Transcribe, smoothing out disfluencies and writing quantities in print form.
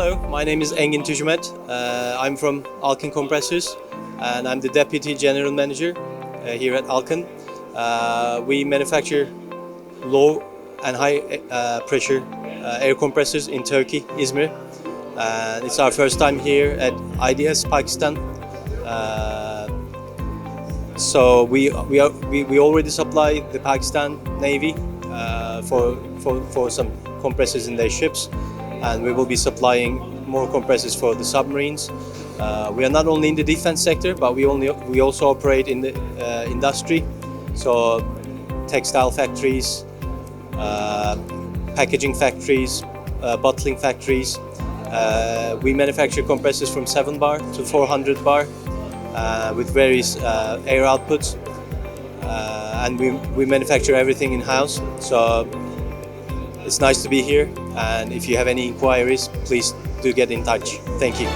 Hello, my name is Engin Tujumet. I'm from ALKIN Compressors and I'm the Deputy General Manager here at ALKIN. We manufacture low and high pressure air compressors in Turkey, Izmir. It's our first time here at IDS, Pakistan. So we already supply the Pakistan Navy for some compressors in their ships, and we will be supplying more compressors for the submarines. We are not only in the defense sector, but we also operate in the industry, so textile factories, packaging factories, bottling factories. We manufacture compressors from 7 bar to 400 bar with various air outputs, and we manufacture everything in-house. So it's nice to be here, and if you have any inquiries, please do get in touch. Thank you.